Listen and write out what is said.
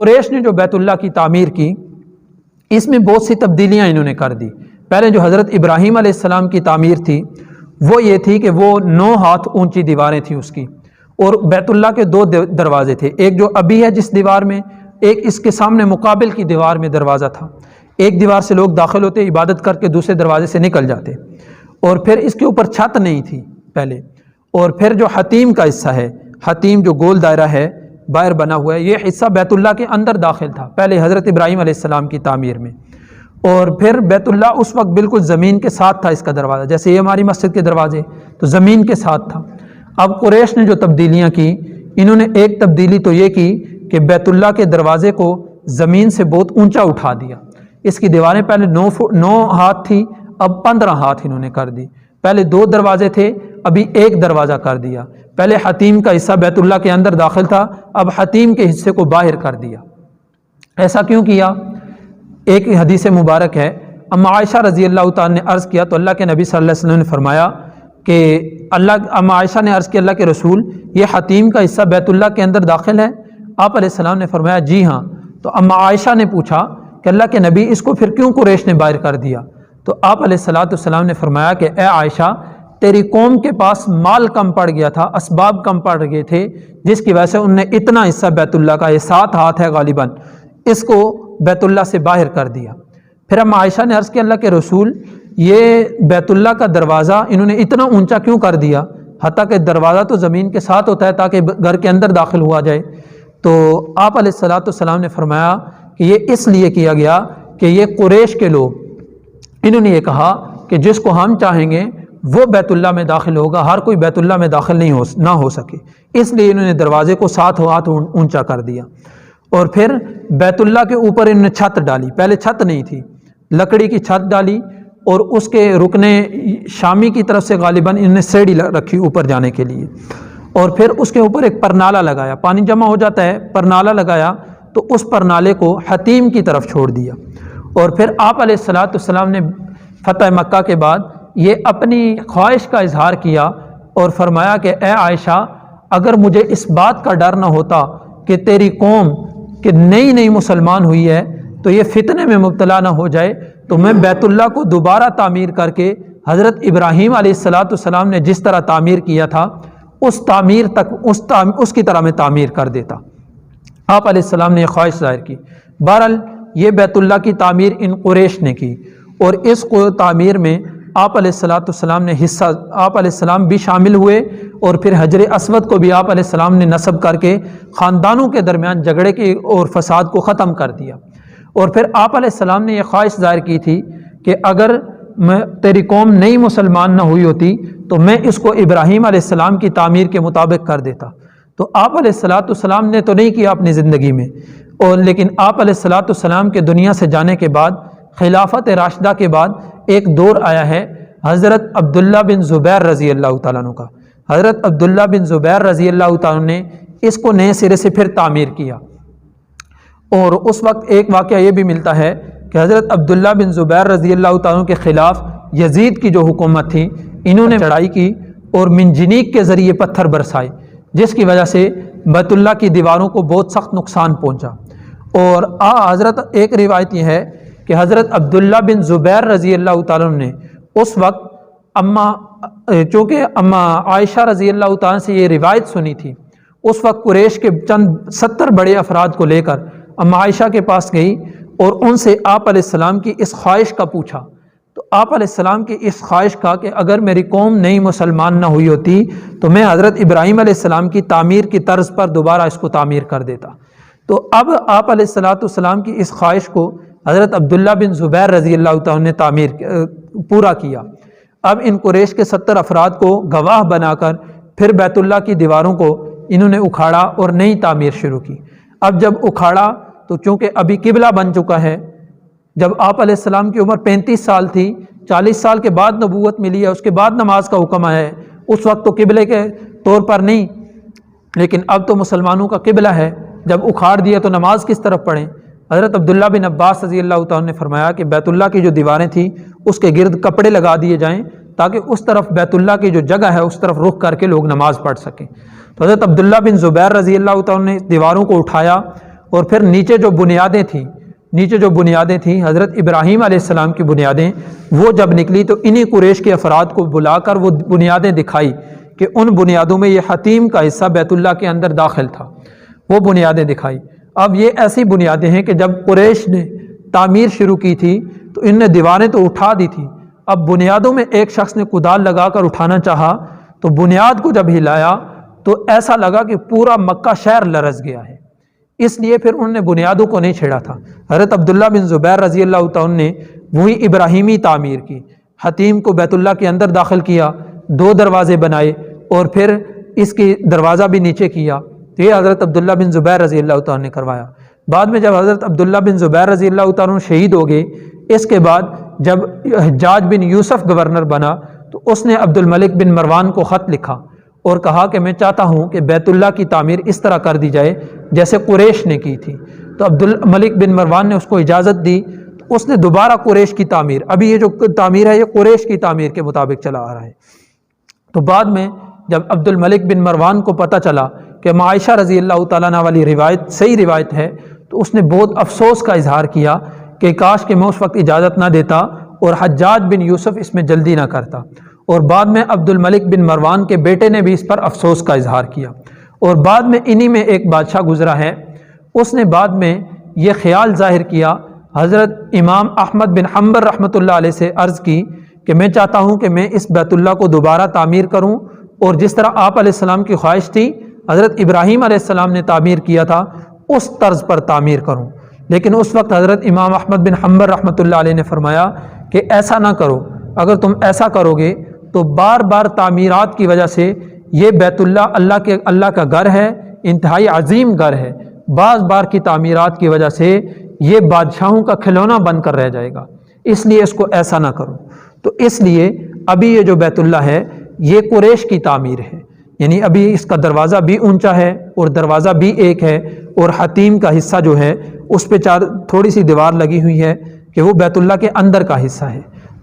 قریش نے جو بیت اللہ کی تعمیر کی اس میں بہت سی تبدیلیاں انہوں نے کر دی۔ پہلے جو حضرت ابراہیم علیہ السلام کی تعمیر تھی وہ یہ تھی کہ وہ 9 ہاتھ اونچی دیواریں تھیں اس کی، اور بیت اللہ کے 2 دروازے تھے، ایک جو ابھی ہے جس دیوار میں، ایک اس کے سامنے مقابل کی دیوار میں دروازہ تھا۔ ایک دیوار سے لوگ داخل ہوتے عبادت کر کے دوسرے دروازے سے نکل جاتے، اور پھر اس کے اوپر چھت نہیں تھی پہلے، اور پھر جو حتیم کا حصہ ہے، حتیم جو گول دائرہ ہے باہر بنا ہوا ہے، یہ حصہ بیت اللہ کے اندر داخل تھا پہلے حضرت ابراہیم علیہ السلام کی تعمیر میں، اور پھر بیت اللہ اس وقت بالکل زمین کے ساتھ تھا، اس کا دروازہ جیسے یہ ہماری مسجد کے دروازے تو زمین کے ساتھ تھا۔ اب قریش نے جو تبدیلیاں کی، انہوں نے ایک تبدیلی تو یہ کی کہ بیت اللہ کے دروازے کو زمین سے بہت اونچا اٹھا دیا۔ اس کی دیواریں پہلے 9 ہاتھ تھی، اب 15 ہاتھ انہوں نے کر دی۔ پہلے 2 دروازے تھے، ابھی 1 دروازہ کر دیا۔ پہلے حتیم کا حصہ بیت اللہ کے اندر داخل تھا، اب حتیم کے حصے کو باہر کر دیا۔ ایسا کیوں کیا؟ ایک حدیث مبارک ہے، اما عائشہ رضی اللہ تعالیٰ نے عرض کیا تو اللہ کے نبی صلی اللہ علیہ وسلم نے فرمایا کہ اما عائشہ نے عرض کیا اللہ کے رسول یہ حتیم کا حصہ بیت اللہ کے اندر داخل ہے؟ آپ علیہ السلام نے فرمایا جی ہاں۔ تو اما عائشہ نے پوچھا کہ اللہ کے نبی اس کو پھر کیوں قریش نے باہر کر دیا؟ تو آپ علیہ السلام نے فرمایا کہ اے عائشہ تیری قوم کے پاس مال کم پڑ گیا تھا، اسباب کم پڑ گئے تھے، جس کی وجہ سے انہوں نے اتنا حصہ بیت اللہ کا، یہ 7 ہاتھ ہے غالباً، اس کو بیت اللہ سے باہر کر دیا۔ پھر اما عائشہ نے عرض کیا اللہ کے رسول یہ بیت اللہ کا دروازہ انہوں نے اتنا اونچا کیوں کر دیا؟ حتیٰ کہ دروازہ تو زمین کے ساتھ ہوتا ہے تاکہ گھر کے اندر داخل ہوا جائے۔ تو آپ علیہ السلام نے فرمایا کہ یہ اس لیے کیا گیا کہ یہ قریش کے لوگ انہوں نے یہ کہا کہ جس کو ہم چاہیں گے وہ بیت اللہ میں داخل ہوگا، ہر کوئی بیت اللہ میں داخل نہ ہو سکے، اس لیے انہوں نے دروازے کو 7 ہاتھ اونچا کر دیا۔ اور پھر بیت اللہ کے اوپر انہوں نے چھت ڈالی، پہلے چھت نہیں تھی، لکڑی کی چھت ڈالی، اور اس کے رکن شامی کی طرف سے غالباً انہوں نے سیڑھی رکھی اوپر جانے کے لیے، اور پھر اس کے اوپر ایک پرنالہ لگایا، پانی جمع ہو جاتا ہے، پرنالہ لگایا تو اس پرنالے کو حتیم کی طرف چھوڑ دیا۔ اور پھر آپ علیہ السلام نے فتح مکہ کے بعد یہ اپنی خواہش کا اظہار کیا اور فرمایا کہ اے عائشہ اگر مجھے اس بات کا ڈر نہ ہوتا کہ تیری قوم کہ نئی مسلمان ہوئی ہے تو یہ فتنے میں مبتلا نہ ہو جائے تو میں بیت اللہ کو دوبارہ تعمیر کر کے حضرت ابراہیم علیہ السلام نے جس طرح تعمیر کیا تھا اس تعمیر تک اس کی طرح میں تعمیر کر دیتا۔ آپ علیہ السلام نے یہ خواہش ظاہر کی۔ بہرحال یہ بیت اللہ کی تعمیر ان قریش نے کی، اور اس تعمیر میں آپ علیہ السلام نے حصہ، آپ علیہ السلام بھی شامل ہوئے، اور پھر حجر اسود کو بھی آپ علیہ السلام نے نصب کر کے خاندانوں کے درمیان جھگڑے کی اور فساد کو ختم کر دیا۔ اور پھر آپ علیہ السلام نے یہ خواہش ظاہر کی تھی کہ اگر تیری قوم نئی مسلمان نہ ہوئی ہوتی تو میں اس کو ابراہیم علیہ السلام کی تعمیر کے مطابق کر دیتا۔ تو آپ علیہ السلام نے تو نہیں کیا اپنی زندگی میں، اور لیکن آپ علیہ السلام کے دنیا سے جانے کے بعد خلافت راشدہ کے بعد ایک دور آیا ہے حضرت عبداللہ بن زبیر رضی اللہ تعالیٰ عنہ کا۔ حضرت عبداللہ بن زبیر رضی اللہ تعالیٰ عنہ نے اس کو نئے سرے سے پھر تعمیر کیا، اور اس وقت ایک واقعہ یہ بھی ملتا ہے کہ حضرت عبداللہ بن زبیر رضی اللہ تعالیٰ عنہ کے خلاف یزید کی جو حکومت تھی انہوں نے چڑھائی کی اور منجنیق کے ذریعے پتھر برسائے، جس کی وجہ سے بیت اللہ کی دیواروں کو بہت سخت نقصان پہنچا۔ اور حضرت ایک روایت یہ ہے کہ حضرت عبداللہ بن زبیر رضی اللہ تعالیٰ عنہ نے اس وقت چونکہ اما عائشہ رضی اللہ تعالیٰ سے یہ روایت سنی تھی، اس وقت قریش کے چند 70 بڑے افراد کو لے کر اما عائشہ کے پاس گئی اور ان سے آپ علیہ السلام کی اس خواہش کا پوچھا۔ تو آپ علیہ السلام کی اس خواہش کا کہ اگر میری قوم نئی مسلمان نہ ہوئی ہوتی تو میں حضرت ابراہیم علیہ السلام کی تعمیر کی طرز پر دوبارہ اس کو تعمیر کر دیتا۔ تو اب آپ علیہ السلام کی اس خواہش کو حضرت عبداللہ بن زبیر رضی اللہ تعالیٰ نے تعمیر پورا کیا۔ اب ان قریش کے 70 افراد کو گواہ بنا کر پھر بیت اللہ کی دیواروں کو انہوں نے اکھاڑا اور نئی تعمیر شروع کی۔ اب جب اکھاڑا تو چونکہ ابھی قبلہ بن چکا ہے، جب آپ علیہ السلام کی عمر 35 سال تھی، 40 سال کے بعد نبوت ملی ہے، اس کے بعد نماز کا حکم آیا ہے، اس وقت تو قبلے کے طور پر نہیں، لیکن اب تو مسلمانوں کا قبلہ ہے، جب اکھاڑ دیا تو نماز کس طرف پڑھیں؟ حضرت عبداللہ بن عباس رضی اللہ تعالیٰ نے فرمایا کہ بیت اللہ کی جو دیواریں تھیں اس کے گرد کپڑے لگا دیے جائیں تاکہ اس طرف بیت اللہ کی جو جگہ ہے اس طرف رخ کر کے لوگ نماز پڑھ سکیں۔ تو حضرت عبداللہ بن زبیر رضی اللہ تعالیٰ نے دیواروں کو اٹھایا اور پھر نیچے جو بنیادیں تھیں حضرت ابراہیم علیہ السلام کی بنیادیں، وہ جب نکلی تو انہی قریش کے افراد کو بلا کر وہ بنیادیں دکھائی کہ ان بنیادوں میں یہ حتیم کا حصہ بیت اللہ کے اندر داخل تھا، وہ بنیادیں دکھائی۔ اب یہ ایسی بنیادیں ہیں کہ جب قریش نے تعمیر شروع کی تھی تو ان نے دیواریں تو اٹھا دی تھی، اب بنیادوں میں ایک شخص نے کدال لگا کر اٹھانا چاہا تو بنیاد کو جب ہلایا تو ایسا لگا کہ پورا مکہ شہر لرز گیا ہے، اس لیے پھر انہوں نے بنیادوں کو نہیں چھیڑا تھا۔ حضرت عبداللہ بن زبیر رضی اللہ تعالیٰ نے وہی ابراہیمی تعمیر کی، حتیم کو بیت اللہ کے اندر داخل کیا، 2 دروازے بنائے اور پھر اس کی دروازہ بھی نیچے کیا، تو یہ حضرت عبداللہ بن زبیر رضی اللہ تعالیٰ نے کروایا۔ بعد میں جب حضرت عبداللہ بن زبیر رضی اللہ تعالیٰ شہید ہو گئے، اس کے بعد جب حجاج بن یوسف گورنر بنا تو اس نے عبد الملک بن مروان کو خط لکھا اور کہا کہ میں چاہتا ہوں کہ بیت اللہ کی تعمیر اس طرح کر دی جائے جیسے قریش نے کی تھی۔ تو عبد الملک بن مروان نے اس کو اجازت دی، تو اس نے دوبارہ قریش کی تعمیر، ابھی یہ جو تعمیر ہے یہ قریش کی تعمیر کے مطابق چلا آ رہا ہے۔ تو بعد میں جب عبد الملک بن مروان کو پتہ چلا کہ عائشہ رضی اللہ تعالیٰ عنہ والی روایت صحیح روایت ہے، تو اس نے بہت افسوس کا اظہار کیا کہ کاش کہ میں اس وقت اجازت نہ دیتا اور حجاج بن یوسف اس میں جلدی نہ کرتا، اور بعد میں عبد الملک بن مروان کے بیٹے نے بھی اس پر افسوس کا اظہار کیا، اور بعد میں انہی میں ایک بادشاہ گزرا ہے، اس نے بعد میں یہ خیال ظاہر کیا، حضرت امام احمد بن حنبل رحمۃ اللہ علیہ سے عرض کی کہ میں چاہتا ہوں کہ میں اس بیت اللہ کو دوبارہ تعمیر کروں، اور جس طرح آپ علیہ السلام کی خواہش تھی حضرت ابراہیم علیہ السلام نے تعمیر کیا تھا اس طرز پر تعمیر کروں۔ لیکن اس وقت حضرت امام احمد بن حنبل رحمۃ اللہ علیہ نے فرمایا کہ ایسا نہ کرو، اگر تم ایسا کرو گے تو بار بار تعمیرات کی وجہ سے یہ بیت اللہ اللہ کا گھر ہے، انتہائی عظیم گھر ہے، بار کی تعمیرات کی وجہ سے یہ بادشاہوں کا کھلونا بن کر رہ جائے گا، اس لیے اس کو ایسا نہ کرو۔ تو اس لیے ابھی یہ جو بیت اللہ ہے یہ قریش کی تعمیر ہے، یعنی ابھی اس کا دروازہ بھی اونچا ہے اور دروازہ بھی ایک ہے، اور حتیم کا حصہ جو ہے اس پہ تھوڑی سی دیوار لگی ہوئی ہے کہ وہ بیت اللہ کے اندر کا حصہ ہے۔